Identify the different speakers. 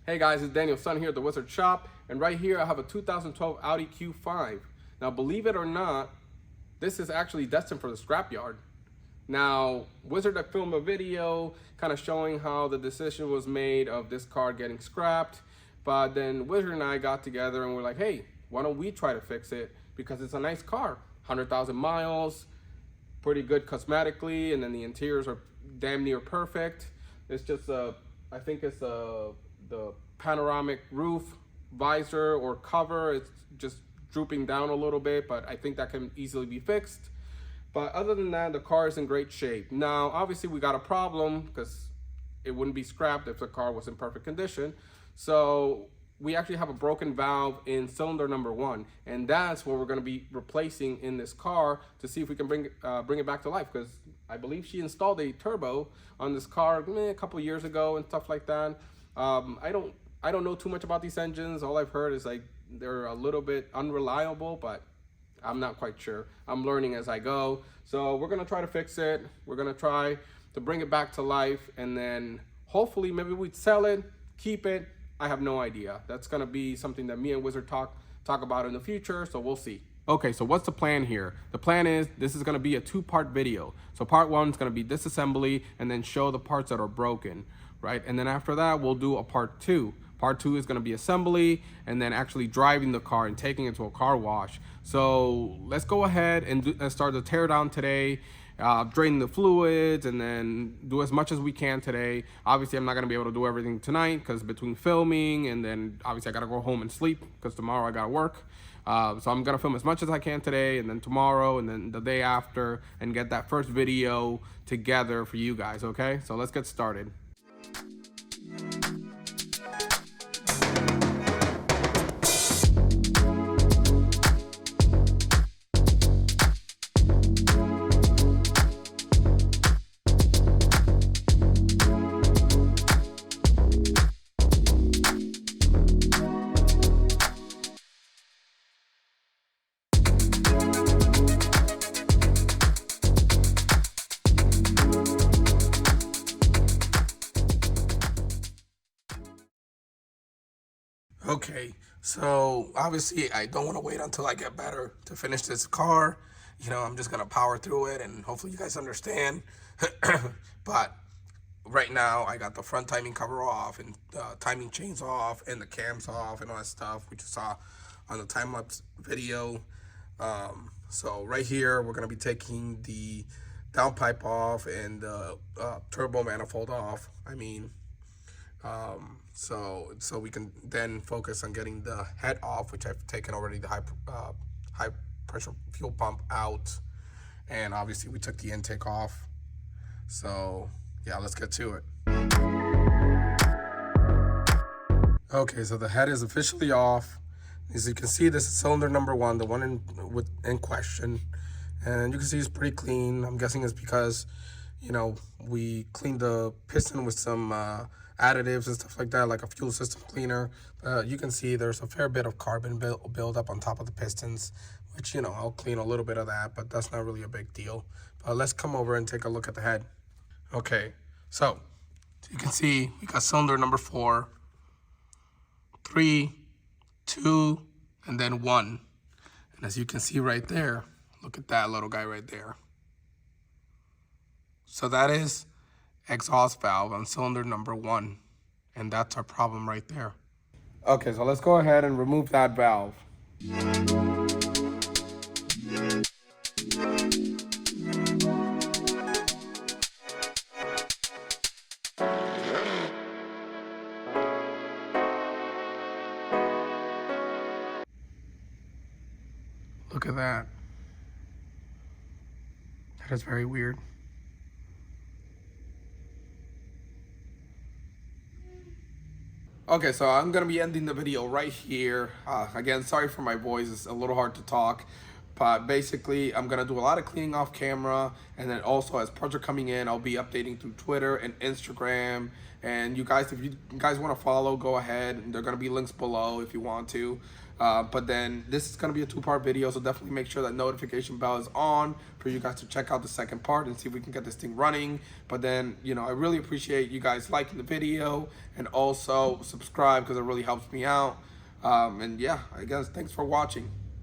Speaker 1: Hey guys, it's Daniel Son here at the Wizard Shop, and right here I have a 2012 Audi Q5. Now believe it or not, this is actually destined for the scrapyard. Now, Wizard had filmed a video kind of showing how the decision was made of this car getting scrapped, but then Wizard and I got together and we're like, hey, why don't we try to fix it? Because it's a nice car, 100,000 miles, pretty good cosmetically, and then the interiors are damn near perfect. It's just I think it's the panoramic roof visor or cover. It's just drooping down a little bit, but I think that can easily be fixed. But other than that, the car is in great shape. Now, obviously we got a problem because it wouldn't be scrapped if the car was in perfect condition. So we actually have a broken valve in cylinder number 1, and that's what we're going to be replacing in this car to see if we can bring it back to life, because I believe she installed a turbo on this car a couple years ago and stuff like that. I don't know too much about these engines. All I've heard is like they're a little bit unreliable, but I'm not quite sure. I'm learning as I go. So we're gonna try to fix it. We're gonna try to bring it back to life, and then hopefully maybe we'd sell it, keep it. I have no idea. That's gonna be something that me and Wizard talk about in the future, so we'll see. Okay, so what's the plan here? The plan is this is gonna be a 2-part video. So part 1 is gonna be disassembly and then show the parts that are broken, right? And then after that, we'll do a part 2. Part 2 is gonna be assembly and then actually driving the car and taking it to a car wash. So let's go ahead and start the tear down today, drain the fluids, and then do as much as we can today. Obviously, I'm not gonna be able to do everything tonight because between filming and then obviously I gotta go home and sleep because tomorrow I gotta work. So I'm gonna film as much as I can today, and then tomorrow, and then the day after, and get that first video together for you guys, okay? So let's get started. Okay, so obviously I don't want to wait until I get better to finish this car. You know, I'm just going to power through it and hopefully you guys understand. But right now I got the front timing cover off and timing chains off and the cams off and all that stuff, which you saw on the time-lapse video. So right here, we're going to be taking the downpipe off and the turbo manifold off. So we can then focus on getting the head off, which I've taken already the high pressure fuel pump out, and obviously we took the intake off. So yeah, let's get to it. Okay, so the head is officially off. As you can see, this is cylinder number 1, the one in question, and you can see it's pretty clean. I'm guessing it's because, you know, we cleaned the piston with some additives and stuff like that, like a fuel system cleaner. You can see there's a fair bit of carbon build up on top of the pistons, which, you know, I'll clean a little bit of that, but that's not really a big deal. But let's come over and take a look at the head. Okay, so you can see we got cylinder number 4, 3, 2, and then 1. And as you can see right there, look at that little guy right there. So that is exhaust valve on cylinder number 1, and that's our problem right there. Okay, so let's go ahead and remove that valve. Look at that. That is very weird. Okay, so I'm gonna be ending the video right here. Again, sorry for my voice, it's a little hard to talk, But basically, I'm gonna do a lot of cleaning off camera, and then also as parts are coming in, I'll be updating through Twitter and Instagram. And you guys, if you guys want to follow, go ahead. There are gonna be links below if you want to. But then this is gonna be a 2-part video, so definitely make sure that notification bell is on for you guys to check out the second part and see if we can get this thing running. But then, you know, I really appreciate you guys liking the video and also subscribe because it really helps me out. And yeah, I guess thanks for watching.